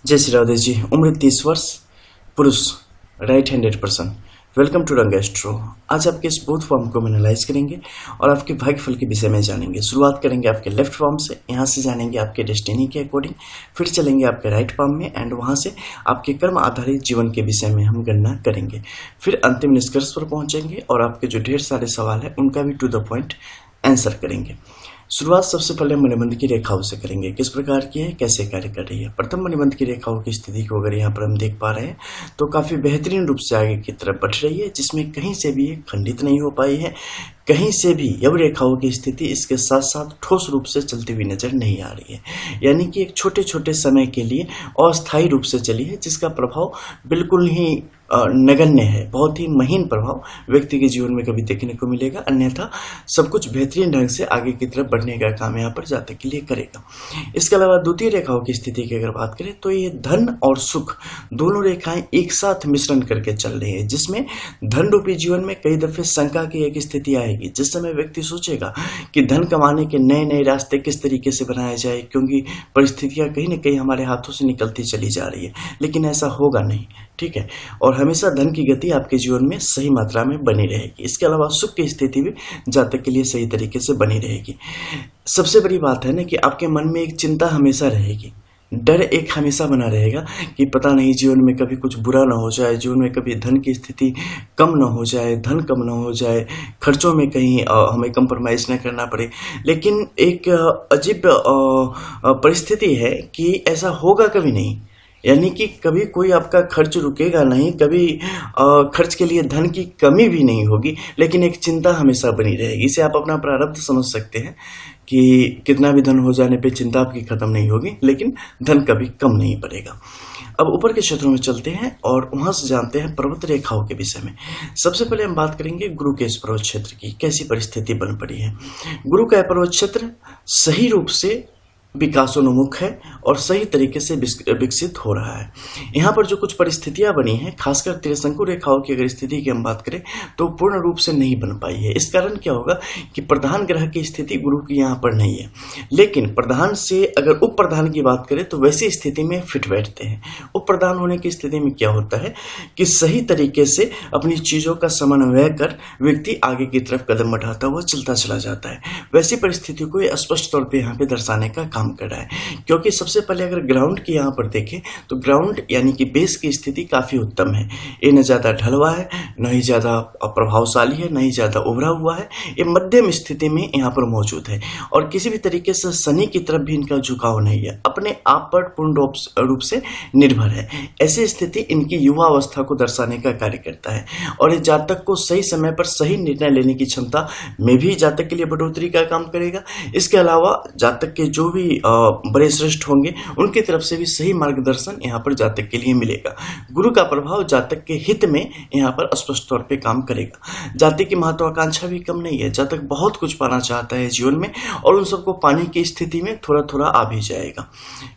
जय श्री राधे जी। उम्र 30 वर्ष, पुरुष, right handed person. Welcome to Rang Astro. आज आपके इस बोथ फॉर्म को एनालाइज करेंगे और आपके भाग्यफल के विषय में जानेंगे। शुरुआत करेंगे आपके लेफ्ट फॉर्म से, यहाँ से जानेंगे आपके डेस्टिनी के अकॉर्डिंग, फिर चलेंगे आपके राइट फॉर्म में एंड वहाँ से आपके कर्म आधारित जीवन के विषय में हम गणना करेंगे। फिर अंतिम निष्कर्ष पर पहुँचेंगे और आपके जो ढेर सारे सवाल है उनका भी टू द पॉइंट आंसर करेंगे। शुरुआत सबसे पहले मणिबंध की रेखाओं से करेंगे। किस प्रकार की है, कैसे कार्य कर रही है। प्रथम मणिबंध की रेखाओं की स्थिति को अगर यहाँ पर हम देख पा रहे हैं तो काफी बेहतरीन रूप से आगे की तरफ बढ़ रही है, जिसमें कहीं से भी खंडित नहीं हो पाई है। कहीं से भी यव रेखाओं की स्थिति इसके साथ साथ ठोस रूप से चलती हुई नजर नहीं आ रही है, यानी कि एक छोटे छोटे समय के लिए अस्थायी रूप से चली है, जिसका प्रभाव बिल्कुल ही नगण्य है। बहुत ही महीन प्रभाव व्यक्ति के जीवन में कभी देखने को मिलेगा, अन्यथा सब कुछ बेहतरीन ढंग से आगे की तरफ बढ़ने का काम यहाँ पर जातक के लिए करेगा। इसके अलावा द्वितीय रेखाओं की स्थिति की अगर बात करें तो ये धन और सुख दोनों रेखाएं एक साथ मिश्रण करके चल रही है, जिसमें धन रूपी जीवन में कई दफे शंका की एक स्थिति आएगी, जिस समय व्यक्ति सोचेगा कि धन कमाने के नए नए रास्ते किस तरीके से बनाए जाए, क्योंकि परिस्थितियां कहीं ना कहीं हमारे हाथों से निकलती चली जा रही है। लेकिन ऐसा होगा नहीं, ठीक है। और हमेशा धन की गति आपके जीवन में सही मात्रा में बनी रहेगी। इसके अलावा सुख की स्थिति भी जातक के लिए सही तरीके से बनी रहेगी। सबसे बड़ी बात है ना कि आपके मन में एक चिंता हमेशा रहेगी, डर एक हमेशा बना रहेगा कि पता नहीं जीवन में कभी कुछ बुरा ना हो जाए, जीवन में कभी धन की स्थिति कम ना हो जाए, धन कम ना हो जाए, खर्चों में कहीं हमें कंप्रोमाइज ना करना पड़े। लेकिन एक अजीब परिस्थिति है कि ऐसा होगा कभी नहीं, यानी कि कभी कोई आपका खर्च रुकेगा नहीं, कभी खर्च के लिए धन की कमी भी नहीं होगी, लेकिन एक चिंता हमेशा बनी रहेगी। इसे आप अपना प्रारब्ध समझ सकते हैं कि कितना भी धन हो जाने पे चिंता आपकी खत्म नहीं होगी, लेकिन धन कभी कम नहीं पड़ेगा। अब ऊपर के क्षेत्रों में चलते हैं और वहां से जानते हैं पर्वत रेखाओं के विषय में। सबसे पहले हम बात करेंगे गुरु के इस पर्वत क्षेत्र की कैसी परिस्थिति बन पड़ी है। गुरु का पर्वत क्षेत्र सही रूप से विकासोन्मुख है और सही तरीके से विकसित हो रहा है। यहाँ पर जो कुछ परिस्थितियां बनी हैं, खासकर त्रिशंकु रेखाओं की अगर स्थिति की हम बात करें तो पूर्ण रूप से नहीं बन पाई है। इस कारण क्या होगा कि प्रधान ग्रह की स्थिति गुरु की यहाँ पर नहीं है, लेकिन प्रधान से अगर उप प्रधान की बात करें तो वैसी स्थिति में फिट बैठते हैं। उप प्रधान होने की स्थिति में क्या होता है कि सही तरीके से अपनी चीजों का समन्वय कर व्यक्ति आगे की तरफ कदम बढ़ाता हुआ चलता चला जाता है। वैसी परिस्थिति को स्पष्ट तौर पर यहाँ पे दर्शाने का काम कर रहा है, क्योंकि सबसे पहले अगर ग्राउंड की यहाँ पर देखें तो ग्राउंड यानी कि बेस की स्थिति काफी उत्तम है। ये न ज्यादा ढलवा है, न ही ज्यादा प्रभावशाली है, न ही ज्यादा उभरा हुआ है। ये मध्यम स्थिति में यहाँ पर मौजूद है और किसी भी तरीके से शनि की तरफ भी इनका झुकाव नहीं है, अपने आप पर पूर्ण रूप से निर्भर है। ऐसी स्थिति इनकी युवा अवस्था को दर्शाने का कार्य करता है और ये जातक को सही समय पर सही निर्णय लेने की क्षमता में भी जातक के लिए बढ़ोतरी का काम करेगा। इसके अलावा जातक के जो भी बड़े श्रेष्ठ होंगे उनकी तरफ से भी सही मार्गदर्शन यहाँ पर जातक के लिए मिलेगा। गुरु का प्रभाव जातक के हित में यहाँ पर स्पष्ट तौर पे काम करेगा। जातक की महत्वाकांक्षा भी कम नहीं है, जातक बहुत कुछ पाना चाहता है जीवन में और उन सबको पाने की स्थिति में थोड़ा थोड़ा आ भी जाएगा।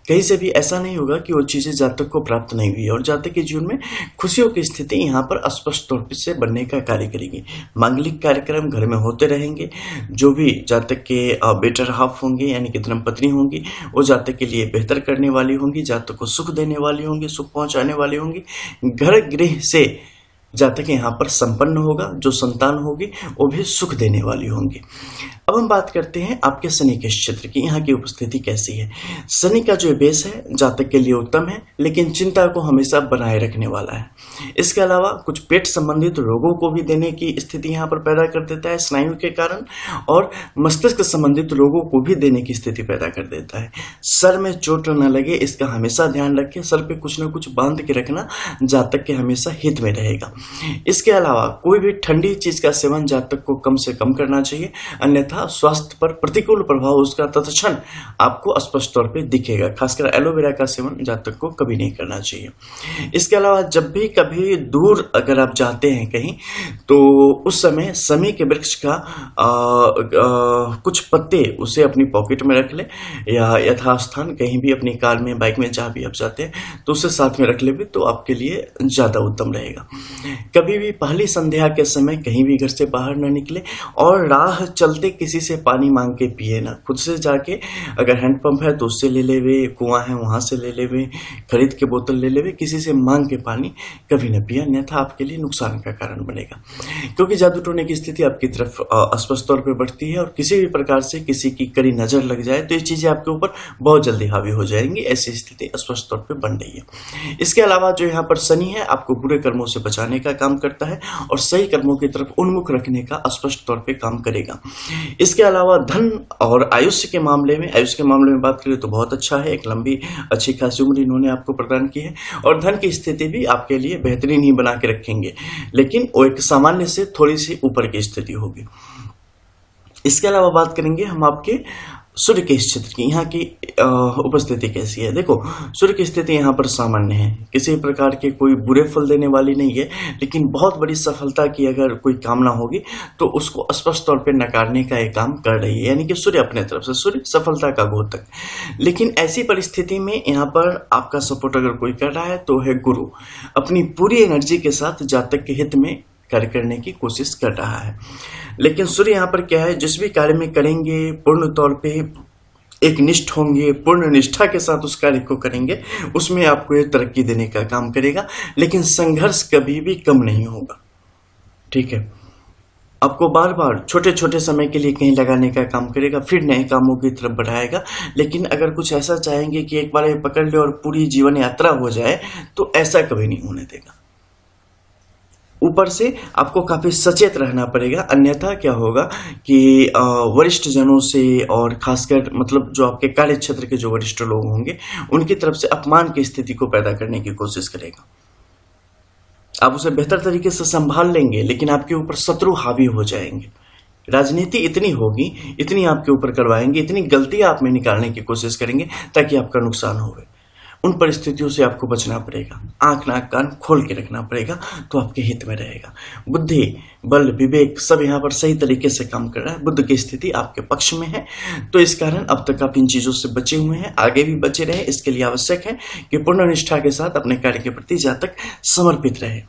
कहीं से भी ऐसा नहीं होगा कि वो चीजें जातक को प्राप्त नहीं हुई और जातक के जीवन में खुशियों की स्थिति यहाँ पर स्पष्ट तौर से बनने का कार्य करेगी। मांगलिक कार्यक्रम घर में होते रहेंगे। जो भी जातक के बेटर हाफ होंगे यानी कि धर्मपत्नी होंगी, वो जातक के लिए बेहतर करने वाली होंगी, जातक को सुख देने वाली होंगी, सुख पहुंचाने वाली होंगी। घर गृह से जातक यहाँ पर संपन्न होगा, जो संतान होगी वो भी सुख देने वाली होंगी। अब हम बात करते हैं आपके शनि के क्षेत्र की, यहाँ की उपस्थिति कैसी है। शनि का जो बेस है जातक के लिए उत्तम है, लेकिन चिंता को हमेशा बनाए रखने वाला है। इसके अलावा कुछ पेट संबंधित रोगों को भी देने की स्थिति यहाँ पर पैदा कर देता है स्नायु के कारण, और मस्तिष्क संबंधित रोगों को भी देने की स्थिति पैदा कर देता है। सर में चोट न लगे इसका हमेशा ध्यान रखें। सर पे कुछ न कुछ बांध के रखना जातक के हमेशा हित में रहेगा। इसके अलावा कोई भी ठंडी चीज का सेवन जातक को कम से कम करना चाहिए, अन्यथा स्वास्थ्य पर प्रतिकूल प्रभाव उसका तत्क्षण आपको स्पष्ट तौर पे दिखेगा। खासकर एलोवेरा का सेवन जातक को कभी नहीं करना चाहिए। इसके अलावा जब भी कभी दूर अगर आप जाते हैं कहीं, तो उस समय समी के वृक्ष का कुछ पत्ते उसे अपनी पॉकेट में रख ले, या यथास्थान कहीं भी अपनी कार में, बाइक में, जहां भी आप जाते हैं तो उसे साथ में रख ले भी तो आपके लिए ज्यादा उत्तम रहेगा। कभी भी पहली संध्या के समय कहीं भी घर से बाहर न निकले और राह चलते किसी से पानी मांग के पिए ना। खुद से जाके अगर हैंडपंप है तो उससे ले लेवे, कुआं है वहां से ले लेवे, खरीद के बोतल ले लेवे, किसी से मांग के पानी कभी न पिया, अन्यथा आपके लिए नुकसान का कारण बनेगा। क्योंकि जादू टोने की स्थिति आपकी तरफ स्पष्ट तौर पर बढ़ती है और किसी भी प्रकार से किसी की कड़ी नजर लग जाए तो ये चीजें आपके ऊपर बहुत जल्दी हावी हो जाएंगी। ऐसी स्थिति स्पष्ट तौर पर बन रही है। इसके अलावा जो यहाँ पर शनि है आपको बुरे कर्मों से बचाने का काम करता है और सही कर्मों की तरफ उन्मुख रखने का स्पष्ट तौर पे काम करेगा। इसके अलावा धन और आयुष्य के मामले में बात करें तो बहुत अच्छा है। एक लंबी अच्छी खासी उम्र इन्होंने आपको प्रदान की है और धन की स्थिति भी आपके लिए बेहतरीन ही बना के रखेंगे, लेकिन वो एक सामान्य से थोड़ी सी ऊपर की स्थिति होगी। इसके अलावा बात करेंगे हम आपके सूर्य के क्षेत्र की, यहाँ की उपस्थिति कैसी है। देखो, सूर्य की स्थिति यहाँ पर सामान्य है, किसी प्रकार के कोई बुरे फल देने वाली नहीं है, लेकिन बहुत बड़ी सफलता की अगर कोई कामना होगी तो उसको स्पष्ट तौर पे नकारने का एक काम कर रही है। यानी कि सूर्य अपने तरफ से, सूर्य सफलता का घोतक। लेकिन ऐसी परिस्थिति में यहाँ पर आपका सपोर्ट अगर कोई कर रहा है तो है गुरु। अपनी पूरी एनर्जी के साथ जातक के हित में कार्य करने की कोशिश कर रहा है। लेकिन सूर्य यहाँ पर क्या है, जिस भी कार्य में करेंगे पूर्ण तौर पे एक निष्ठ होंगे, पूर्ण निष्ठा के साथ उस कार्य को करेंगे, उसमें आपको ये तरक्की देने का काम करेगा। लेकिन संघर्ष कभी भी कम नहीं होगा, ठीक है। आपको बार बार छोटे छोटे समय के लिए कहीं लगाने का काम करेगा, फिर नए कामों की तरफ बढ़ाएगा। लेकिन अगर कुछ ऐसा चाहेंगे कि एक बार ये पकड़ ले और पूरी जीवन यात्रा हो जाए, तो ऐसा कभी नहीं होने देगा। ऊपर से आपको काफी सचेत रहना पड़ेगा, अन्यथा क्या होगा कि वरिष्ठ जनों से और खासकर मतलब जो आपके कार्य क्षेत्र के जो वरिष्ठ लोग होंगे उनकी तरफ से अपमान की स्थिति को पैदा करने की कोशिश करेगा। आप उसे बेहतर तरीके से संभाल लेंगे, लेकिन आपके ऊपर शत्रु हावी हो जाएंगे। राजनीति इतनी होगी, इतनी आपके ऊपर करवाएंगे, इतनी गलतियां आप में निकालने की कोशिश करेंगे ताकि आपका नुकसान हो। उन परिस्थितियों से आपको बचना पड़ेगा, आंख नाक कान खोल के रखना पड़ेगा, तो आपके हित में रहेगा। बुद्धि, बल, विवेक सब यहाँ पर सही तरीके से काम कर रहा है। बुद्ध की स्थिति आपके पक्ष में है, तो इस कारण अब तक आप इन चीजों से बचे हुए हैं, आगे भी बचे रहे। इसके लिए आवश्यक है कि पूर्ण निष्ठा के साथ अपने कार्य के प्रति जातक समर्पित रहे।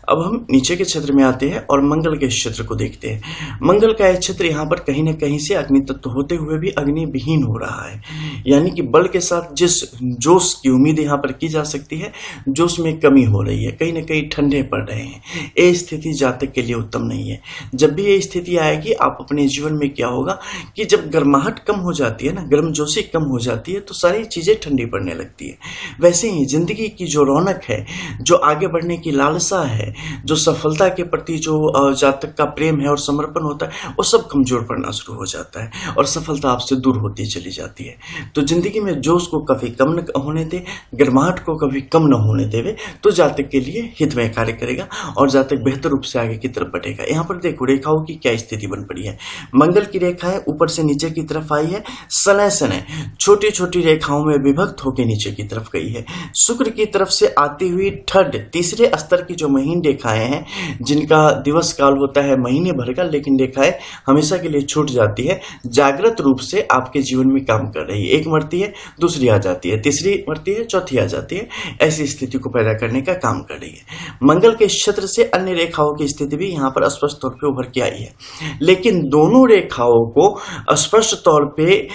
अब हम नीचे के क्षेत्र में आते हैं और मंगल के क्षेत्र को देखते हैं। मंगल का यह क्षेत्र यहाँ पर कहीं न कहीं से अग्नि तत्व होते हुए भी अग्नि विहीन हो रहा है, यानी कि बल के साथ जिस जोश की उम्मीद यहाँ पर की जा सकती है, जोश में कमी हो रही है, कहीं न कहीं ठंडे पड़ रहे हैं। ये स्थिति जातक के लिए उत्तम नहीं है। जब भी ये स्थिति आएगी, आप अपने जीवन में क्या होगा कि जब गर्माहट कम हो जाती है ना, गर्मजोशी कम हो जाती है, तो सारी चीजें ठंडी पड़ने लगती है। वैसे ही जिंदगी की जो रौनक है, जो आगे बढ़ने की लालसा है, जो सफलता के प्रति जो जातक का प्रेम है और समर्पण होता है, वो सब कमजोर पड़ना शुरू हो जाता है और सफलता आपसे दूर होती चली जाती है। तो जिंदगी में जोश को कभी कम न होने दे, गर्माहट को कभी कम न होने देवे, तो जातक के लिए हित में कार्य करेगा और जातक बेहतर रूप से आगे की तरफ बढ़ेगा। यहाँ पर देखो रेखाओं की क्या स्थिति बन पड़ी है। मंगल की रेखा है, ऊपर से नीचे की तरफ आई है, सने सने छोटी छोटी रेखाओं में विभक्त होकर नीचे की तरफ गई है। शुक्र की तरफ से आती हुई थर्ड तीसरे स्तर की जो महीन रेखाएं हैं, जिनका दिवस काल होता है महीने भर का, लेकिन रेखाएं हमेशा के लिए छूट जाती है, जागृत रूप से आपके जीवन में काम कर रही है। एक मरती है, दूसरी आ जाती है, तीसरी मरती है, चौथी आ जाती है, ऐसी स्थिति को पैदा करने का काम कर रही है। मंगल के क्षेत्र से अन्य रेखाओं की स्थिति भी यहाँ पर स्पष्ट तौर पे उभर के आई है, लेकिन दोनों रेखाओं को स्पष्ट तौर पे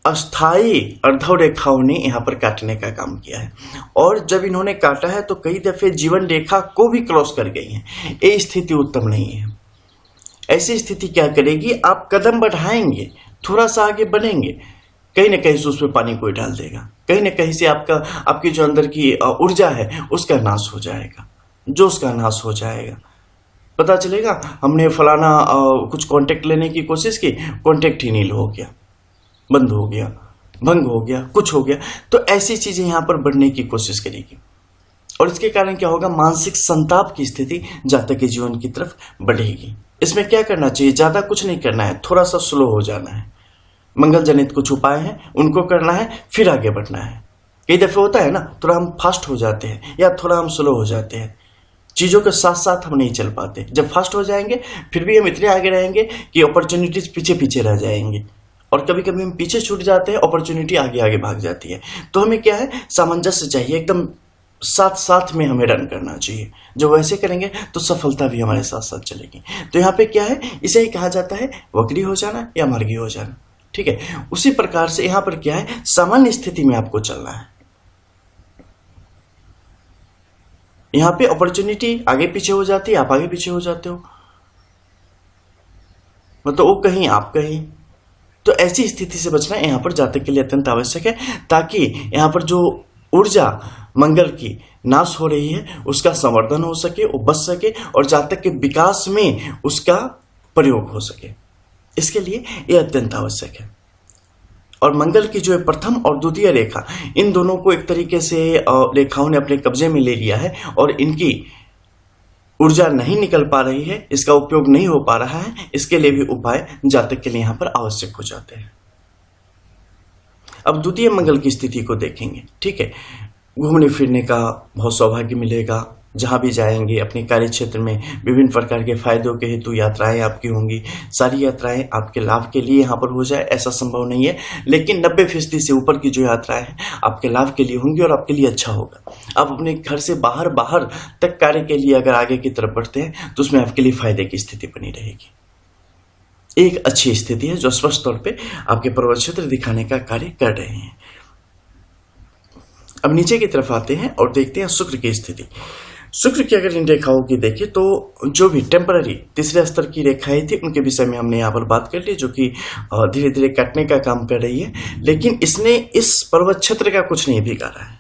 अस्थाई अर्धव रेखाओं ने यहाँ पर काटने का काम किया है। और जब इन्होंने काटा है तो कई दफे जीवन रेखा को भी क्रॉस कर गई है। ये स्थिति उत्तम नहीं है। ऐसी स्थिति क्या करेगी, आप कदम बढ़ाएंगे, थोड़ा सा आगे बढ़ेंगे, कहीं न कहीं से उसमें पानी कोई डाल देगा, कहीं न कहीं से आपकी जो अंदर की ऊर्जा है उसका नाश हो जाएगा, जोश का नाश हो जाएगा। पता चलेगा हमने फलाना कुछ कांटेक्ट लेने की कोशिश की, कांटेक्ट ही नील हो गया, बंद हो गया, भंग हो गया, कुछ हो गया। तो ऐसी चीजें यहां पर बढ़ने की कोशिश करेगी और इसके कारण क्या होगा, मानसिक संताप की स्थिति जातक के जीवन की तरफ बढ़ेगी। इसमें क्या करना चाहिए, ज्यादा कुछ नहीं करना है, थोड़ा सा स्लो हो जाना है। मंगल जनित कुछ उपाय हैं उनको करना है, फिर आगे बढ़ना है। कई दफे होता है ना, थोड़ा हम फास्ट हो जाते हैं या थोड़ा हम स्लो हो जाते हैं, चीजों के साथ साथ हम नहीं चल पाते। जब फास्ट हो जाएंगे फिर भी हम इतने आगे रहेंगे कि अपॉर्चुनिटीज पीछे पीछे रह जाएंगे और कभी कभी हम पीछे छूट जाते हैं, अपॉर्चुनिटी आगे आगे भाग जाती है। तो हमें क्या है, सामंजस्य चाहिए, एकदम साथ साथ में हमें रन करना चाहिए। जब वैसे करेंगे तो सफलता भी हमारे साथ साथ चलेगी। तो यहाँ पे क्या है, इसे ही कहा जाता है वक्री हो जाना या मार्गी हो जाना। ठीक है, उसी प्रकार से यहाँ पर क्या है, सामान्य स्थिति में आपको चलना है। यहाँ पे अपॉर्चुनिटी आगे पीछे हो जाती है, आप आगे पीछे हो जाते हो, मतलब वो कहीं आप कहीं। तो ऐसी स्थिति से बचना यहाँ पर जातक के लिए अत्यंत आवश्यक है, ताकि यहाँ पर जो ऊर्जा मंगल की नाश हो रही है उसका संवर्धन हो सके, वो बच सके और जातक के विकास में उसका प्रयोग हो सके। इसके लिए यह अत्यंत आवश्यक है। और मंगल की जो है प्रथम और द्वितीय रेखा, इन दोनों को एक तरीके से रेखाओं ने अपने कब्जे में ले लिया है और इनकी ऊर्जा नहीं निकल पा रही है, इसका उपयोग नहीं हो पा रहा है। इसके लिए भी उपाय जातक के लिए यहां पर आवश्यक हो जाते हैं। अब द्वितीय मंगल की स्थिति को देखेंगे। ठीक है, घूमने फिरने का बहुत सौभाग्य मिलेगा, जहां भी जाएंगे अपने कार्य क्षेत्र में विभिन्न प्रकार के फायदों के हेतु यात्राएं आपकी होंगी। सारी यात्राएं आपके लाभ के लिए यहां पर हो जाए ऐसा संभव नहीं है, लेकिन 90% से ऊपर की जो यात्राएं हैं आपके लाभ के लिए होंगी और आपके लिए अच्छा होगा। आप अपने घर से बाहर तक कार्य के लिए अगर आगे की तरफ बढ़ते हैं तो उसमें आपके लिए फायदे की स्थिति बनी रहेगी। एक अच्छी स्थिति है जो स्पष्ट तौर पर आपके पर्वत क्षेत्र दिखाने का कार्य कर रहे हैं। अब नीचे की तरफ आते हैं और देखते हैं शुक्र की स्थिति। शुक्र की अगर इन रेखाओं की देखें तो जो भी टेम्पररी तीसरे स्तर की रेखाएं थी उनके विषय में हमने यहाँ पर बात कर ली, जो कि धीरे धीरे कटने का काम कर रही है। लेकिन इसने इस पर्वत क्षेत्र का कुछ नहीं बिगाड़ा है।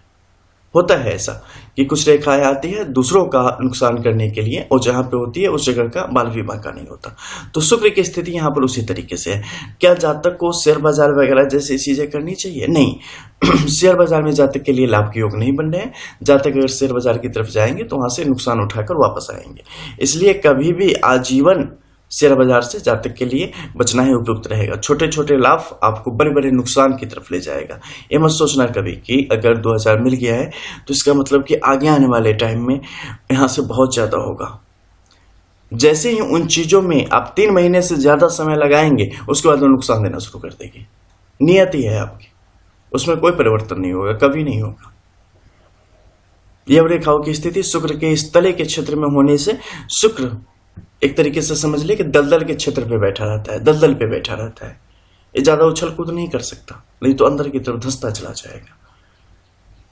होता है ऐसा कि कुछ रेखाएं आती है दूसरों का नुकसान करने के लिए, और जहां पे होती है उस जगह का बाल भी बांका नहीं होता। तो शुक्र की स्थिति यहाँ पर उसी तरीके से है। क्या जातक को शेयर बाजार वगैरह जैसी चीजें करनी चाहिए? नहीं शेयर बाजार में जातक के लिए लाभ के योग नहीं बन रहे हैं। जातक अगर शेयर बाजार की तरफ जाएंगे तो वहां से नुकसान उठाकर वापस आएंगे। इसलिए कभी भी आजीवन शेयर बाजार से जातक के लिए बचना ही उपयुक्त रहेगा। छोटे छोटे लाभ आपको बड़े बड़े नुकसान की तरफ ले जाएगा। ये मत सोचना कभी कि अगर 2000 मिल गया है तो इसका मतलब कि आगे आने वाले टाइम में यहां से बहुत ज्यादा होगा। जैसे ही उन चीजों में आप 3 महीने से ज्यादा समय लगाएंगे उसके बाद वो नुकसान देना शुरू कर देगी। नियत ही है आपकी, उसमें कोई परिवर्तन नहीं होगा, कभी नहीं होगा। यह रेखाओं की स्थिति शुक्र के इस तले के क्षेत्र में होने से शुक्र एक तरीके से समझ ले कि दलदल के क्षेत्र पे बैठा रहता है, दलदल पे बैठा रहता है। ये ज्यादा उछल कूद नहीं कर सकता, नहीं तो अंदर की तरफ धंसता चला जाएगा।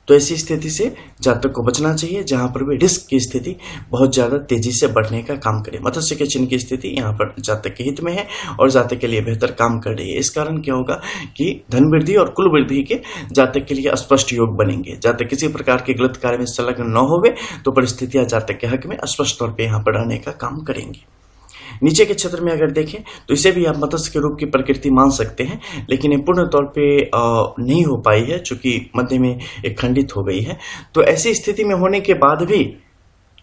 तो ऐसी स्थिति से जातक को बचना चाहिए जहां पर भी रिस्क की स्थिति बहुत ज्यादा तेजी से बढ़ने का काम करे। मत्स्य के चिन्ह की स्थिति यहाँ पर जातक के हित में है और जातक के लिए बेहतर काम कर रही है। इस कारण क्या होगा कि धन वृद्धि और कुल वृद्धि के जातक के लिए स्पष्ट योग बनेंगे। जातक किसी प्रकार के गलत कार्य में संलग्न न होवे तो परिस्थितियां जातक के हक में स्पष्ट तौर पर यहाँ पर रहने का काम करेंगी। नीचे के क्षेत्र में अगर देखें तो इसे भी आप मत्स्य के रूप की प्रकृति मान सकते हैं, लेकिन ये पूर्ण तौर पे नहीं हो पाई है चूंकि मध्य में एक खंडित हो गई है। तो ऐसी स्थिति में होने के बाद भी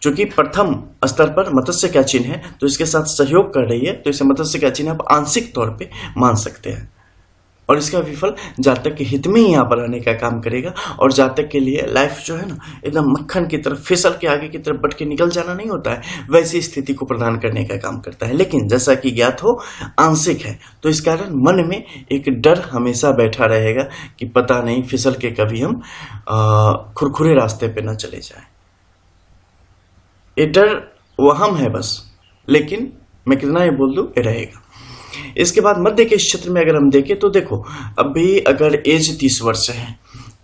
चूंकि प्रथम स्तर पर मत्स्य का चिन्ह है तो इसके साथ सहयोग कर रही है, तो इसे मत्स्य का चिन्ह आप आंशिक तौर पे मान सकते हैं और इसका विफल जातक के हित में ही यहाँ पर रहने का काम करेगा। और जातक के लिए लाइफ जो है ना एकदम मक्खन की तरफ फिसल के आगे की तरफ बढ़ के निकल जाना नहीं होता है, वैसी स्थिति को प्रदान करने का काम करता है। लेकिन जैसा कि ज्ञात हो आंशिक है, तो इस कारण मन में एक डर हमेशा बैठा रहेगा कि पता नहीं फिसल के कभी हम खुरखुरे रास्ते पे न चले जाए। ये डर वहम है बस, लेकिन मैं कितना ये बोल दूं ये रहेगा। इसके बाद मध्य के क्षेत्र में अगर हम देखें तो देखो अभी अगर एज 30 वर्ष है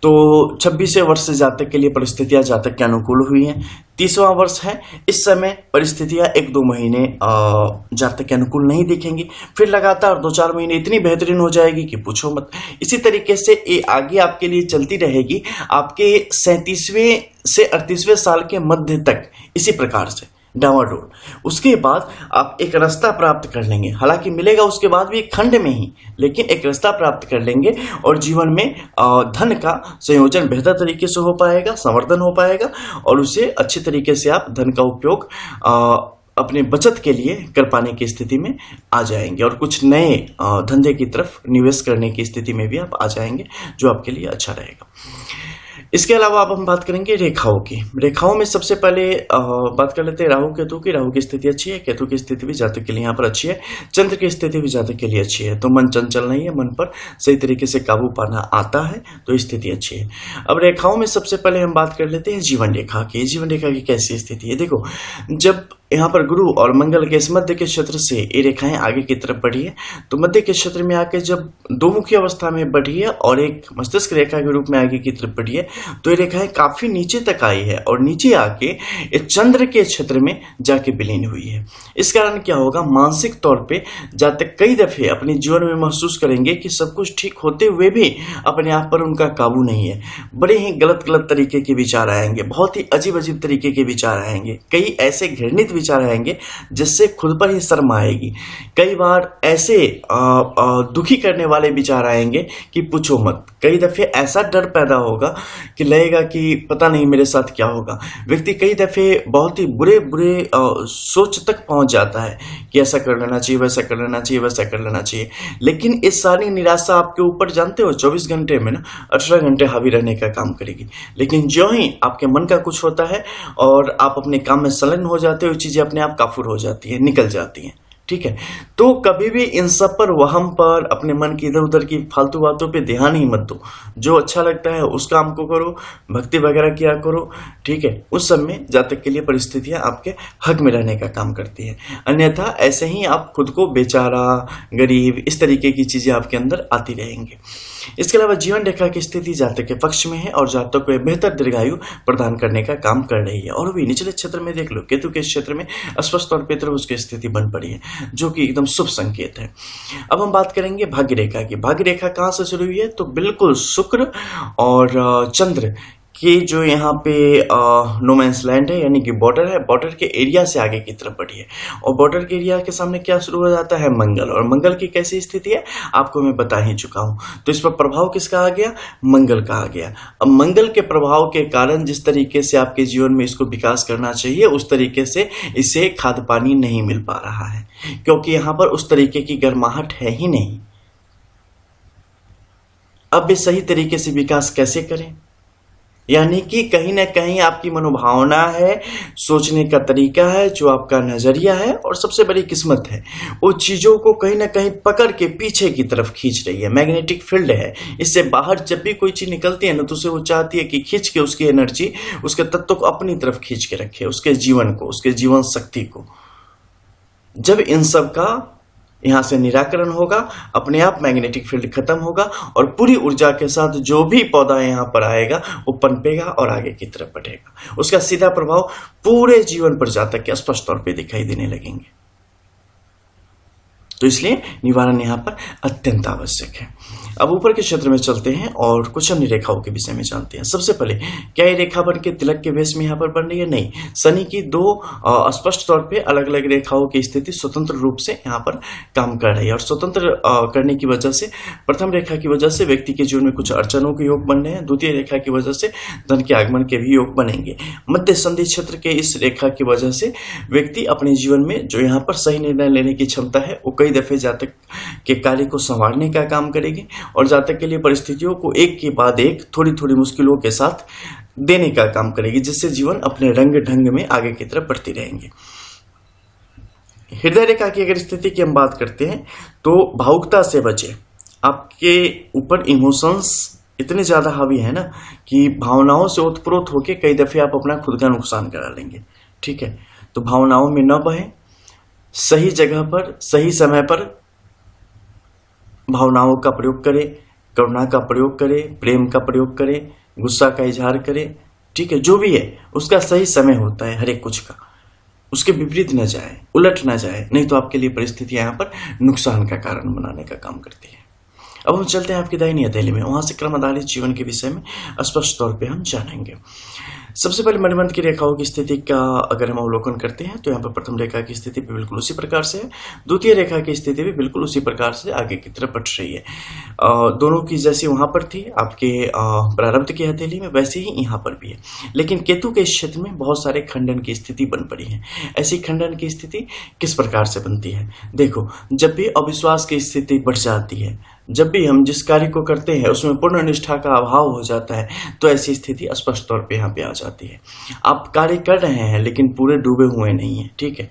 तो 26वें वर्ष से जातक के लिए परिस्थितियां जातक के अनुकूल हुई हैं। 30वां वर्ष है, इस समय परिस्थितियां 1-2 महीने जातक के अनुकूल नहीं दिखेंगी, फिर लगातार 2-4 महीने इतनी बेहतरीन हो जाएगी कि पूछो मत। इसी तरीके से ये आगे आपके लिए चलती रहेगी आपके 37वें से 38वें साल के मध्य तक इसी प्रकार से डाउनवर्ड रोड। उसके बाद आप एक रास्ता प्राप्त कर लेंगे, हालांकि मिलेगा उसके बाद भी एक खंड में ही, लेकिन एक रास्ता प्राप्त कर लेंगे और जीवन में धन का संयोजन बेहतर तरीके से हो पाएगा, संवर्धन हो पाएगा और उसे अच्छे तरीके से आप धन का उपयोग अपने बचत के लिए कर पाने की स्थिति में आ जाएंगे और कुछ नए धंधे की तरफ निवेश करने की स्थिति में भी आप आ जाएंगे, जो आपके लिए अच्छा रहेगा। इसके अलावा अब हम बात करेंगे रेखाओं की। रेखाओं में सबसे पहले बात कर लेते हैं राहु केतु की। राहु की स्थिति अच्छी है, केतु की स्थिति भी जातक के लिए यहाँ पर अच्छी है, चंद्र की स्थिति भी जातक के लिए अच्छी है। तो मन चंचल नहीं है, मन पर सही तरीके से काबू पाना आता है, तो स्थिति अच्छी है। अब रेखाओं में सबसे पहले हम बात कर लेते हैं जीवन रेखा की। जीवन रेखा की कैसी स्थिति है? देखो, जब यहाँ पर गुरु और मंगल के इस मध्य के क्षेत्र से ये रेखाएं आगे की तरफ बढ़ी है, तो मध्य के क्षेत्र में आके जब दो मुखी अवस्था में बढ़ी है और एक मस्तिष्क रेखा के रूप में आगे की तरफ बढ़ी है, तो ये रेखाएं काफी नीचे तक आई है और नीचे आके ये चंद्र के क्षेत्र में जाके विलीन हुई है। इस कारण क्या होगा, मानसिक तौर पे जातक कई दफे अपने जीवन में महसूस करेंगे कि सब कुछ ठीक होते हुए भी अपने आप पर उनका काबू नहीं है। बड़े ही गलत गलत तरीके के विचार आएंगे, बहुत ही अजीब अजीब तरीके के विचार आएंगे, कई ऐसे घृणित विचार आएंगे जिससे खुद पर ही शर्म आएगी। कई बार ऐसे दुखी करने वाले विचार आएंगे कि पूछो मत। कई दफे ऐसा डर पैदा होगा कि लगेगा कि पता नहीं मेरे साथ क्या होगा। व्यक्ति कई दफे बहुत ही बुरे बुरे सोच तक पहुंच जाता है कि ऐसा कर लेना चाहिए, वैसा कर लेना चाहिए, वैसा कर लेना चाहिए। लेकिन इस सारी निराशा आपके ऊपर जानते हो 24 घंटे में ना 18 घंटे हावी रहने का काम करेगी। लेकिन ज्यों ही आपके मन का कुछ होता है और आप अपने काम में संलग्न हो जाते हो, चीजें अपने आप काफूर हो जाती है, निकल जाती हैं। ठीक है, तो कभी भी इन सब पर, वहम पर, अपने मन की इधर उधर की फालतू बातों पे ध्यान ही मत दो। जो अच्छा लगता है उस काम को करो, भक्ति वगैरह किया करो। ठीक है, उस सब में जातक के लिए परिस्थितियां आपके हक में रहने का काम करती है। अन्यथा ऐसे ही आप खुद को बेचारा, गरीब, इस तरीके की चीजें आपके अंदर आती रहेंगी। इसके अलावा जीवन रेखा की स्थिति जातक के पक्ष में है और जातक को बेहतर दीर्घायु प्रदान करने का काम कर रही है। और भी निचले क्षेत्र में देख लो, केतु के क्षेत्र में स्पष्ट तौर पर उसकी स्थिति बन पड़ी है, जो कि एकदम शुभ संकेत है। अब हम बात करेंगे भाग्य रेखा की। भाग्य रेखा कहां से शुरू हुई है? तो बिल्कुल शुक्र और चंद्र कि जो यहाँ पे नो मैंस लैंड है, यानी कि बॉर्डर है, बॉर्डर के एरिया से आगे की तरफ बढ़ी है। और बॉर्डर के एरिया के सामने क्या शुरू हो जाता है? मंगल। और मंगल की कैसी स्थिति है आपको मैं बता ही चुका हूं। तो इस पर प्रभाव किसका आ गया? मंगल का आ गया। अब मंगल के प्रभाव के कारण जिस तरीके से आपके जीवन में इसको विकास करना चाहिए, उस तरीके से इसे खाद्य पानी नहीं मिल पा रहा है, क्योंकि यहां पर उस तरीके की गर्माहट है ही नहीं। अब इस सही तरीके से विकास कैसे करें? यानी कि कहीं ना कहीं आपकी मनोभावना है, सोचने का तरीका है, जो आपका नजरिया है और सबसे बड़ी किस्मत है, वो चीजों को कहीं ना कहीं पकड़ के पीछे की तरफ खींच रही है। मैग्नेटिक फील्ड है, इससे बाहर जब भी कोई चीज निकलती है ना, तो उसे वो चाहती है कि खींच के उसकी एनर्जी, उसके तत्व को अपनी तरफ खींच के रखे, उसके जीवन को, उसके जीवन शक्ति को। जब इन सब का यहां से निराकरण होगा, अपने आप मैग्नेटिक फील्ड खत्म होगा और पूरी ऊर्जा के साथ जो भी पौधा यहां पर आएगा वो पनपेगा और आगे की तरफ बढ़ेगा। उसका सीधा प्रभाव पूरे जीवन पर जातक के स्पष्ट तौर पे दिखाई देने लगेंगे। तो इसलिए निवारण यहां पर अत्यंत आवश्यक है। अब ऊपर के क्षेत्र में चलते हैं और कुछ अन्य रेखाओं के विषय में जानते हैं। सबसे पहले, क्या ये रेखा बन के तिलक के वेश में यहाँ पर बन रही है? नहीं। शनि की दो स्पष्ट तौर पे अलग अलग रेखाओं की स्थिति स्वतंत्र रूप से यहाँ पर काम कर रही है। और स्वतंत्र करने की वजह से, प्रथम रेखा की वजह से व्यक्ति के जीवन में कुछ अड़चनों के योग बन रहे हैं, द्वितीय रेखा की वजह से धन के आगमन के भी योग बनेंगे। मध्य संधि क्षेत्र के इस रेखा की वजह से व्यक्ति अपने जीवन में जो यहाँ पर सही निर्णय लेने की क्षमता है, वो कई दफे जातक के कार्य को संवारने का काम करेगी और जातक के लिए परिस्थितियों को एक के बाद एक थोड़ी थोड़ी मुश्किलों के साथ देने का काम करेगी, जिससे जीवन अपने रंग ढंग में आगे की तरफ बढ़ती रहेंगे। हृदय रेखा की अगर स्थिति की हम बात करते हैं तो भावुकता से बचे। आपके ऊपर इमोशंस इतने ज्यादा हावी है ना कि भावनाओं से ओतप्रोत होकर कई दफे आप अपना खुद का नुकसान करा लेंगे। ठीक है, तो भावनाओं में न बहें, सही जगह पर सही समय पर भावनाओं का प्रयोग करें, करुणा का प्रयोग करें, प्रेम का प्रयोग करें, गुस्सा का इजहार करें। ठीक है, जो भी है उसका सही समय होता है हर एक कुछ का, उसके विपरीत न जाए, उलट न जाए, नहीं तो आपके लिए परिस्थितियां यहाँ पर नुकसान का कारण बनाने का काम करती है। अब हम चलते हैं आपकी दाहिनी हथेली में, वहां से क्रम आधारित जीवन के विषय में स्पष्ट तौर पे हम जानेंगे। सबसे पहले मणिबंध की रेखाओं की स्थिति का अगर हम अवलोकन करते हैं तो यहाँ पर प्रथम रेखा की स्थिति भी बिल्कुल उसी प्रकार से है, द्वितीय रेखा की स्थिति भी बिल्कुल उसी प्रकार से आगे की तरफ बढ़ रही है। दोनों की जैसी वहां पर थी आपके प्रारब्ध की हथेली में, वैसे ही यहाँ पर भी है। लेकिन केतु के क्षेत्र में बहुत सारे खंडन की स्थिति बन पड़ी है। ऐसी खंडन की स्थिति किस प्रकार से बनती है? देखो, जब भी अविश्वास की स्थिति बढ़ जाती है, जब भी हम जिस कार्य को करते हैं उसमें पूर्ण निष्ठा का अभाव हो जाता है तो ऐसी स्थिति स्पष्ट तौर पे यहाँ पे आ जाती है। आप कार्य कर रहे हैं लेकिन पूरे डूबे हुए नहीं है, ठीक है।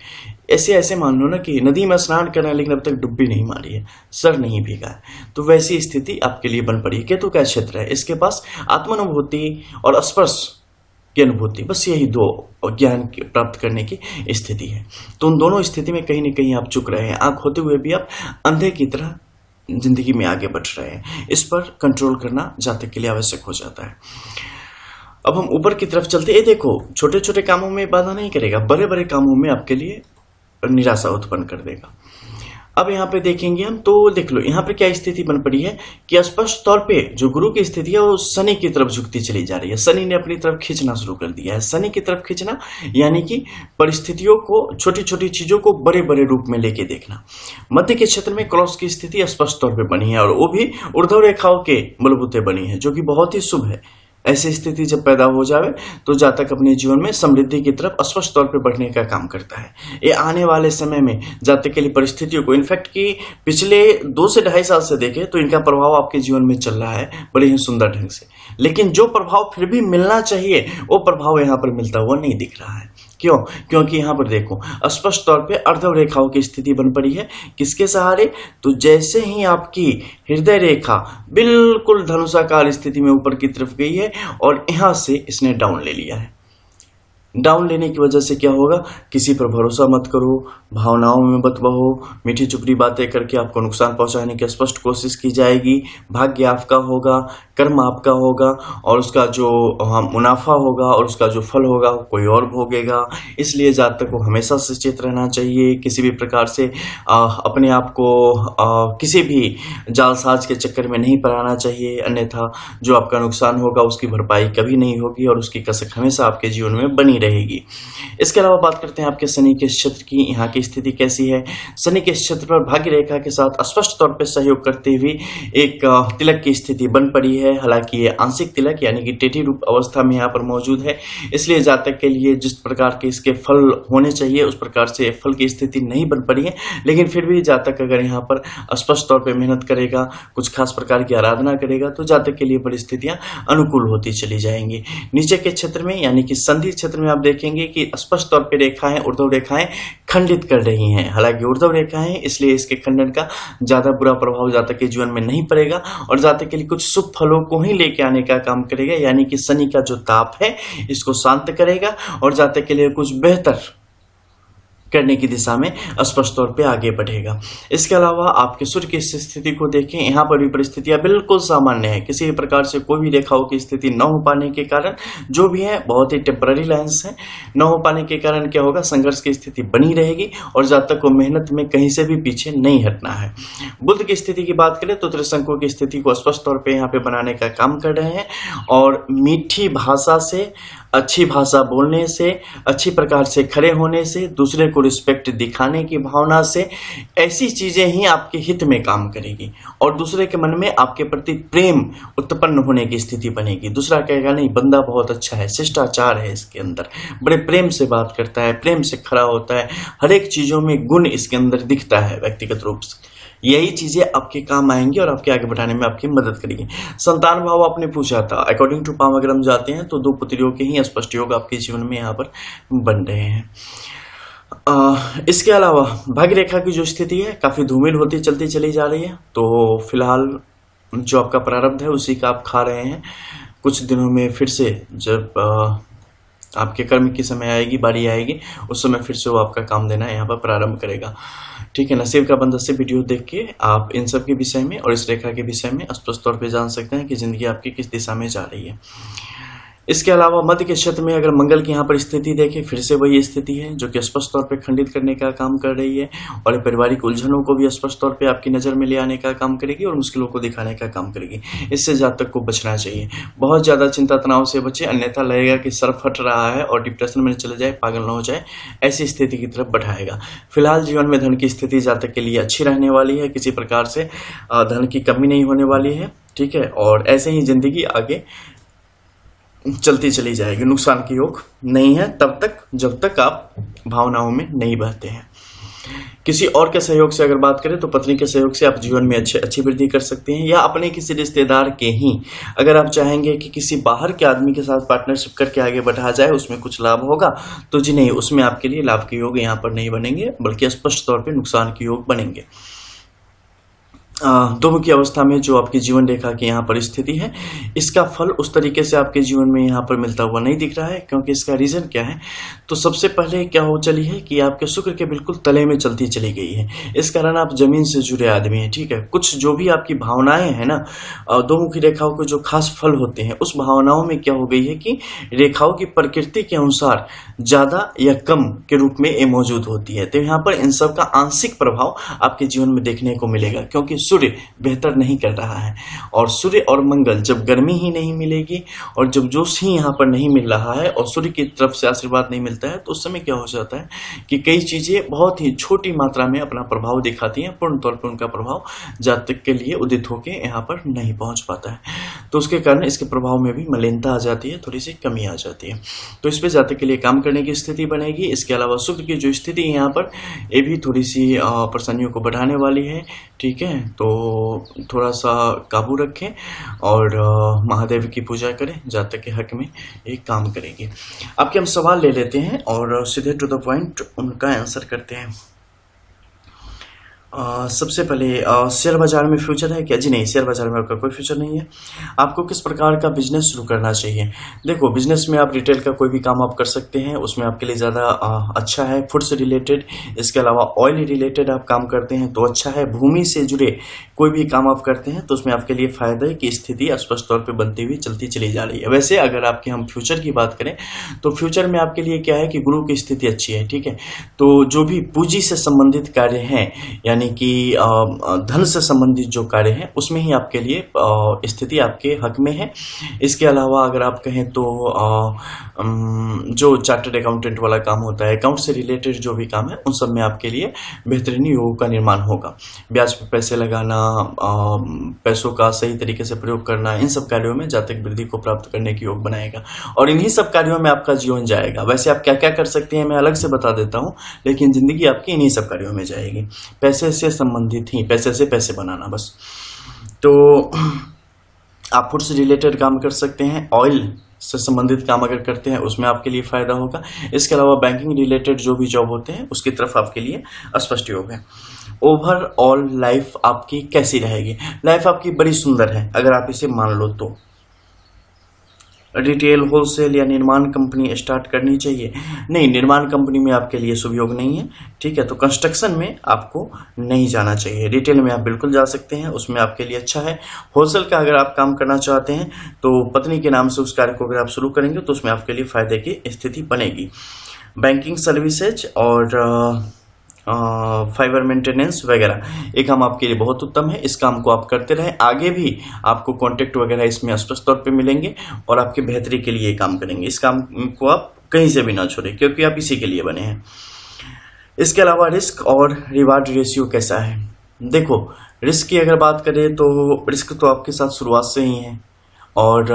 ऐसे मान लो ना कि नदी में स्नान कर रहे हैं लेकिन अब तक डुब्बी नहीं मारी है, सर नहीं भीगा है, तो वैसी स्थिति आपके लिए बन पड़ी है। केतु का क्षेत्र है, इसके पास आत्मानुभूति और स्पर्श की अनुभूति, बस यही दो ज्ञान प्राप्त करने की स्थिति है। तो उन दोनों स्थिति में कहीं ना कहीं आप चुक रहे हैं, आंख होते हुए भी आप अंधे की तरह जिंदगी में आगे बढ़ रहे हैं। इस पर कंट्रोल करना जातक के लिए आवश्यक हो जाता है। अब हम ऊपर की तरफ चलते हैं। देखो, छोटे छोटे कामों में बाधा नहीं करेगा, बड़े बड़े कामों में आपके लिए निराशा उत्पन्न कर देगा। अब यहाँ पे देखेंगे हम तो देख लो यहाँ पे क्या स्थिति बन पड़ी है कि स्पष्ट तौर पे जो गुरु की स्थिति है वो शनि की तरफ झुकती चली जा रही है। शनि ने अपनी तरफ खींचना शुरू कर दिया है। शनि की तरफ खींचना यानी कि परिस्थितियों को, छोटी छोटी चीजों को बड़े बड़े रूप में लेके देखना। मध्य के क्षेत्र में क्रॉस की स्थिति स्पष्ट तौर पर बनी है और वो भी ऊर्ध्व रेखाओं के बलबूते बनी है, जो कि बहुत ही शुभ है। ऐसी स्थिति जब पैदा हो जावे तो जातक अपने जीवन में समृद्धि की तरफ स्पष्ट तौर पे बढ़ने का काम करता है। ये आने वाले समय में जातक के लिए परिस्थितियों को, इनफैक्ट कि पिछले 2 से 2.5 साल से देखें तो इनका प्रभाव आपके जीवन में चल रहा है बड़े ही सुंदर ढंग से, लेकिन जो प्रभाव फिर भी मिलना चाहिए वो प्रभाव यहाँ पर मिलता हुआ नहीं दिख रहा है। क्यों? क्योंकि यहाँ पर देखो स्पष्ट तौर पे अर्धव रेखाओं की स्थिति बन पड़ी है। किसके सहारे? तो जैसे ही आपकी हृदय रेखा बिल्कुल धनुषाकार स्थिति में ऊपर की तरफ गई है और यहाँ से इसने डाउन ले लिया है। डाउन लेने की वजह से क्या होगा? किसी पर भरोसा मत करो, भावनाओं में मत बहो, मीठी चुपड़ी बातें करके आपको नुकसान पहुंचाने की स्पष्ट कोशिश की जाएगी। भाग्य आपका होगा, कर्म आपका होगा और उसका जो मुनाफा होगा और उसका जो फल होगा कोई और भोगेगा। इसलिए जातक को हमेशा सचेत रहना चाहिए, किसी भी प्रकार से अपने आप को किसी भी जालसाज के चक्कर में नहीं पड़ाना चाहिए, अन्यथा जो आपका नुकसान होगा उसकी भरपाई कभी नहीं होगी और उसकी कसक हमेशा आपके जीवन में बनी रहेगी। इसके अलावा बात करते हैं आपके शनि के क्षेत्र की। यहाँ की स्थिति कैसी है? शनि के क्षेत्र पर भाग्य रेखा के साथ स्पष्ट तौर पर सहयोग करते हुए एक तिलक की स्थिति बन पड़ी है। हालांकि ये आंशिक तिलक यानी कि टेढ़ी रूप अवस्था में यहाँ पर मौजूद है, इसलिए जातक के लिए जिस प्रकार के इसके फल होने चाहिए उस प्रकार से फल की स्थिति नहीं बन पड़ी है। लेकिन फिर भी जातक अगर यहाँ पर स्पष्ट तौर पर मेहनत करेगा, कुछ खास प्रकार की आराधना करेगा तो जातक के लिए परिस्थितियां अनुकूल होती चली जाएंगी। नीचे के क्षेत्र में यानी कि संधि क्षेत्र में आप देखेंगे कि स्पष्ट तौर पे रेखाएं, ऊर्ध्व रेखाएं खंडित कर रही हैं। हालांकि ऊर्ध्व रेखाएं इसलिए इसके खंडन का ज्यादा बुरा प्रभाव जातक के जीवन में नहीं पड़ेगा और जातक के लिए कुछ शुभ फलों को ही लेके आने का काम करेगा। यानी कि शनि का जो ताप है इसको शांत करेगा और जातक के लिए कुछ बेहतर करने की दिशा में स्पष्ट तौर पे आगे बढ़ेगा। इसके अलावा आपके सूर्य की स्थिति को देखें, यहाँ पर भी परिस्थितियां बिल्कुल सामान्य है। किसी भी प्रकार से कोई भी रेखाओं की स्थिति न हो पाने के कारण जो भी है बहुत ही टेम्पररी लाइन्स है। न हो पाने के कारण क्या होगा? संघर्ष की स्थिति बनी रहेगी और जातक को मेहनत में कहीं से भी पीछे नहीं हटना है। बुध की स्थिति की बात करें तो त्रिशंकु की स्थिति को स्पष्ट तौर पर यहाँ पे बनाने का काम कर रहे हैं और मीठी भाषा से, अच्छी भाषा बोलने से, अच्छी प्रकार से खड़े होने से, दूसरे को रिस्पेक्ट दिखाने की भावना से, ऐसी चीजें ही आपके हित में काम करेगी और दूसरे के मन में आपके प्रति प्रेम उत्पन्न होने की स्थिति बनेगी। दूसरा कहेगा नहीं बंदा बहुत अच्छा है, शिष्टाचार है इसके अंदर, बड़े प्रेम से बात करता है, प्रेम से खड़ा होता है, हर एक चीजों में गुण इसके अंदर दिखता है व्यक्तिगत रूप से। यही चीजें आपके काम आएंगी और आपके आगे बढ़ाने में आपकी मदद करेगी। संतान भाव आपने पूछा था, अकॉर्डिंग टू पाम अगर हम जाते हैं तो 2 पुत्रियों के ही स्पष्ट योग आपके जीवन में यहाँ पर बन रहे हैं। इसके अलावा भाग्य रेखा की जो स्थिति है काफी धूमिल होती चलती चली जा रही है, तो फिलहाल जो आपका प्रारब्ध है उसी का आप खा रहे हैं। कुछ दिनों में फिर से जब आपके कर्म की समय आएगी, बारी आएगी, उस समय फिर से वो आपका काम देना यहाँ पर प्रारंभ करेगा। ठीक है, नसीब का बंदा से वीडियो देख के आप इन सब के विषय में और इस रेखा के विषय में स्पष्ट तौर पे जान सकते हैं कि जिंदगी आपकी किस दिशा में जा रही है। इसके अलावा मध्य के क्षेत्र में अगर मंगल की यहाँ पर स्थिति देखें, फिर से वही स्थिति है जो कि स्पष्ट तौर पे खंडित करने का काम कर रही है और पारिवारिक उलझनों को भी स्पष्ट तौर पे आपकी नजर में ले आने का काम करेगी और मुश्किलों को दिखाने का काम करेगी। इससे जातक को बचना चाहिए, बहुत ज्यादा चिंता तनाव से बचे, अन्यथा लगेगा कि सर फट रहा है और डिप्रेशन में चले जाए, पागल न हो जाए, ऐसी स्थिति की तरफ बढ़ाएगा। फिलहाल जीवन में धन की स्थिति जातक के लिए अच्छी रहने वाली है, किसी प्रकार से धन की कमी नहीं होने वाली है। ठीक है, और ऐसे ही जिंदगी आगे चलती चली जाएगी, नुकसान की योग नहीं है तब तक जब तक आप भावनाओं में नहीं बहते हैं। किसी और के सहयोग से अगर बात करें तो पत्नी के सहयोग से आप जीवन में अच्छी वृद्धि कर सकते हैं, या अपने किसी रिश्तेदार के ही अगर आप चाहेंगे कि किसी बाहर के आदमी के साथ पार्टनरशिप करके आगे बढ़ा जाए, उसमें कुछ लाभ होगा, तो जी नहीं, उसमें आपके लिए लाभ के योग यहाँ पर नहीं बनेंगे, बल्कि स्पष्ट तौर पर नुकसान के योग बनेंगे। दोमुखी अवस्था में जो आपकी जीवन रेखा की यहाँ पर स्थिति है, इसका फल उस तरीके से आपके जीवन में यहाँ पर मिलता हुआ नहीं दिख रहा है, क्योंकि इसका रीजन क्या है, तो सबसे पहले क्या हो चली है कि आपके शुक्र के बिल्कुल तले में चलती चली गई है। इस कारण आप जमीन से जुड़े आदमी हैं, ठीक है। कुछ जो भी आपकी भावनाएं हैं ना, दोमुखी रेखाओं के जो खास फल होते हैं, उस भावनाओं में क्या हो गई है कि रेखाओं की प्रकृति के अनुसार ज्यादा या कम के रूप में ये मौजूद होती है। तो यहाँ पर इन सब का आंशिक प्रभाव आपके जीवन में देखने को मिलेगा, क्योंकि सूर्य बेहतर नहीं कर रहा है, और सूर्य और मंगल जब गर्मी ही नहीं मिलेगी और जब जोश ही यहाँ पर नहीं मिल रहा है और सूर्य की तरफ से आशीर्वाद नहीं मिलता है, तो उस समय क्या हो जाता है कि कई चीजें बहुत ही छोटी मात्रा में अपना प्रभाव दिखाती हैं, पूर्ण तौर पर उनका प्रभाव जातक के लिए उदित होकर यहाँ पर नहीं पहुंच पाता है। तो उसके कारण इसके प्रभाव में भी मलिनता आ जाती है, थोड़ी सी कमी आ जाती है। तो इस पर जातक के लिए काम करने की स्थिति बनेगी। इसके अलावा शुक्र की जो स्थिति है यहाँ पर, ये भी थोड़ी सी परेशानियों को बढ़ाने वाली है, ठीक है। तो थोड़ा सा काबू रखें और महादेव की पूजा करें, जातक के हक में एक काम करेगी। आपके हम सवाल ले लेते हैं और सीधे टू द पॉइंट उनका आंसर करते हैं। सबसे पहले शेयर बाजार में फ्यूचर है क्या? जी नहीं, शेयर बाजार में आपका कोई फ्यूचर नहीं है। आपको किस प्रकार का बिजनेस शुरू करना चाहिए? देखो, बिजनेस में आप रिटेल का कोई भी काम आप कर सकते हैं, उसमें आपके लिए ज़्यादा अच्छा है। फूड से रिलेटेड, इसके अलावा ऑयल रिलेटेड आप काम करते हैं तो अच्छा है। भूमि से जुड़े कोई भी काम आप करते हैं तो उसमें आपके लिए फायदा की स्थिति स्पष्ट तौर पर बनती हुई चलती चली जा रही है। वैसे अगर आपके हम फ्यूचर की बात करें तो फ्यूचर में आपके लिए क्या है कि गुरु की स्थिति अच्छी है, ठीक है। तो जो भी पूंजी से संबंधित कार्य हैं, यानी कि धन से संबंधित जो कार्य है, उसमें ही आपके लिए स्थिति आपके हक में है। इसके अलावा अगर आप कहें तो जो चार्टर्ड अकाउंटेंट वाला काम होता है, अकाउंट से रिलेटेड जो भी काम है, उन सब में आपके लिए बेहतरीन योग का निर्माण होगा। ब्याज पर पैसे लगाना, पैसों का सही तरीके से प्रयोग करना, इन सब कार्यों में जातक वृद्धि को प्राप्त करने की योग बनाएगा और इन्हीं सब कार्यों में आपका जीवन जाएगा। वैसे आप क्या क्या कर सकते हैं मैं अलग से बता देता हूँ, लेकिन जिंदगी आपकी इन्हीं सब कार्यों में जाएगी। पैसे से संबंधित ही, पैसे से पैसे बनाना बस। तो आप फूड से रिलेटेड काम कर सकते हैं, ऑयल से संबंधित काम अगर करते हैं उसमें आपके लिए फायदा होगा। इसके अलावा बैंकिंग रिलेटेड जो भी जॉब होते हैं उसकी तरफ आपके लिए स्पष्ट योग है। ओवरऑल लाइफ आपकी कैसी रहेगी? लाइफ आपकी बड़ी सुंदर है अगर आप इसे मान लो तो। रिटेल, होलसेल या निर्माण कंपनी स्टार्ट करनी चाहिए? नहीं, निर्माण कंपनी में आपके लिए शुभ योग नहीं है, ठीक है। तो कंस्ट्रक्शन में आपको नहीं जाना चाहिए। रिटेल में आप बिल्कुल जा सकते हैं, उसमें आपके लिए अच्छा है। होलसेल का अगर आप काम करना चाहते हैं तो पत्नी के नाम से उस कार्य को अगर आप शुरू करेंगे तो उसमें आपके लिए फायदे की स्थिति बनेगी। बैंकिंग सर्विसेज और फाइबर मेंटेनेंस वगैरह ये काम आपके लिए बहुत उत्तम है। इस काम को आप करते रहें, आगे भी आपको कॉन्टेक्ट वगैरह इसमें स्पष्ट तौर पे मिलेंगे और आपके बेहतरी के लिए काम करेंगे। इस काम को आप कहीं से भी ना छोड़ें, क्योंकि आप इसी के लिए बने हैं। इसके अलावा रिस्क और रिवार्ड रेशियो कैसा है? देखो, रिस्क की अगर बात करें तो रिस्क तो आपके साथ शुरुआत से ही है, और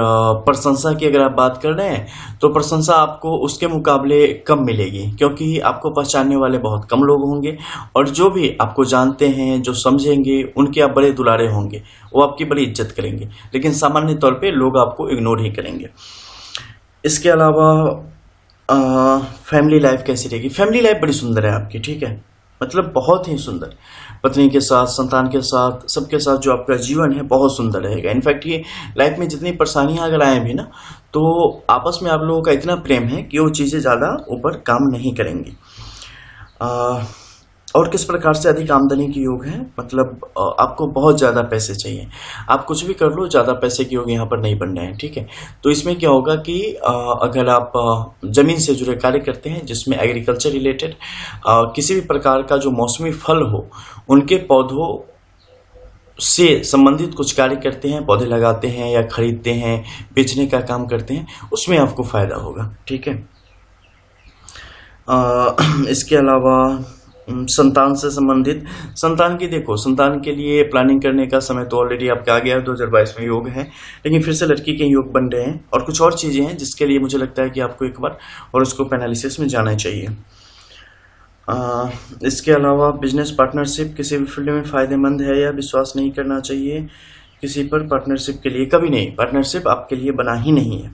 प्रशंसा की अगर आप बात कर रहे हैं तो प्रशंसा आपको उसके मुकाबले कम मिलेगी, क्योंकि आपको पहचानने वाले बहुत कम लोग होंगे और जो भी आपको जानते हैं, जो समझेंगे, उनके आप बड़े दुलारे होंगे, वो आपकी बड़ी इज्जत करेंगे, लेकिन सामान्य तौर पे लोग आपको इग्नोर ही करेंगे। इसके अलावा फैमिली लाइफ कैसी रहेगी? फैमिली लाइफ बड़ी सुंदर है आपकी, ठीक है, मतलब बहुत ही सुंदर। पत्नी के साथ, संतान के साथ, सबके साथ जो आपका जीवन है बहुत सुंदर रहेगा। इनफैक्ट ये लाइफ में जितनी परेशानियां अगर आए भी ना, तो आपस में आप लोगों का इतना प्रेम है कि वो चीज़ें ज़्यादा ऊपर काम नहीं करेंगी। और किस प्रकार से अधिक आमदनी की योग है? मतलब आपको बहुत ज़्यादा पैसे चाहिए, आप कुछ भी कर लो, ज़्यादा पैसे की योग यहाँ पर नहीं बन रहे हैं, ठीक है। तो इसमें क्या होगा कि अगर आप ज़मीन से जुड़े कार्य करते हैं, जिसमें एग्रीकल्चर रिलेटेड किसी भी प्रकार का जो मौसमी फल हो, उनके पौधों से संबंधित कुछ कार्य करते हैं, पौधे लगाते हैं या खरीदते हैं, बेचने का काम करते हैं, उसमें आपको फायदा होगा, ठीक है। इसके अलावा संतान से संबंधित, संतान की देखो, संतान के लिए प्लानिंग करने का समय तो ऑलरेडी आपका आ गया है, 2022 में योग है, लेकिन फिर से लड़की के योग बन रहे हैं और कुछ और चीजें हैं जिसके लिए मुझे लगता है कि आपको एक बार और उसको एनालिसिस में जाना चाहिए। इसके अलावा बिजनेस पार्टनरशिप किसी भी फील्ड में फ़ायदेमंद है या विश्वास नहीं करना चाहिए किसी पर पार्टनरशिप के लिए, कभी नहीं। पार्टनरशिप आपके लिए बना ही नहीं है।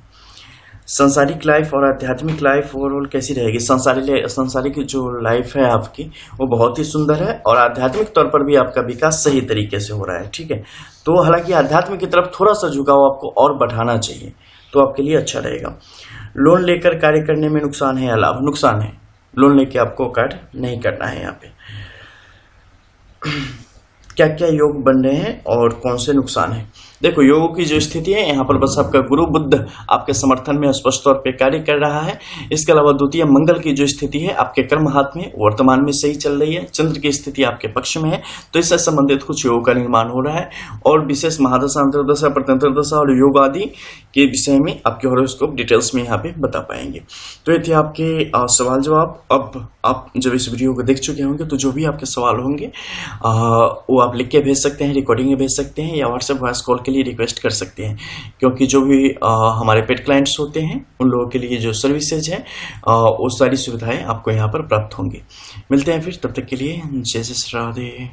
सांसारिक लाइफ और आध्यात्मिक लाइफ ओवरऑल कैसी रहेगी? सांसारिक जो लाइफ है आपकी वो बहुत ही सुंदर है और आध्यात्मिक तौर पर भी आपका विकास सही तरीके से हो रहा है, ठीक है। तो हालांकि आध्यात्मिक की तरफ थोड़ा सा झुकाव आपको और बढ़ाना चाहिए, तो आपके लिए अच्छा रहेगा। लोन लेकर कार्य करने में नुकसान है या लाभ? नुकसान है। लोन लेके आपको कार्य नहीं करना है। यहाँ पे क्या क्या योग बन रहे हैं और कौन से नुकसान है? देखो, योगों की जो स्थिति है यहाँ पर बस आपका गुरु बुध आपके समर्थन में स्पष्ट तौर पे कार्य कर रहा है। इसके अलावा द्वितीय मंगल की जो स्थिति है आपके कर्म हाथ में वर्तमान में सही चल रही है। चंद्र की स्थिति आपके पक्ष में है, तो इससे संबंधित कुछ योग का निर्माण हो रहा है और विशेष महादशा, अंतर्दशा, प्रत्यंतर दशा और योग आदि के विषय में आपके हॉरोस्कोप डिटेल्स में यहाँ पे बता पाएंगे। तो ये थे आपके सवाल जवाब। अब आप जब इस वीडियो को देख चुके होंगे तो जो भी आपके सवाल होंगे वो आप लिख के भेज सकते हैं, रिकॉर्डिंग में भेज सकते हैं या व्हाट्सएप वॉइस कॉल के लिए रिक्वेस्ट कर सकते हैं, क्योंकि जो भी हमारे पेड क्लाइंट्स होते हैं उन लोगों के लिए जो सर्विसेज हैं वो सारी सुविधाएं आपको यहाँ पर प्राप्त होंगी। मिलते हैं फिर, तब तक के लिए जय श्री राधे।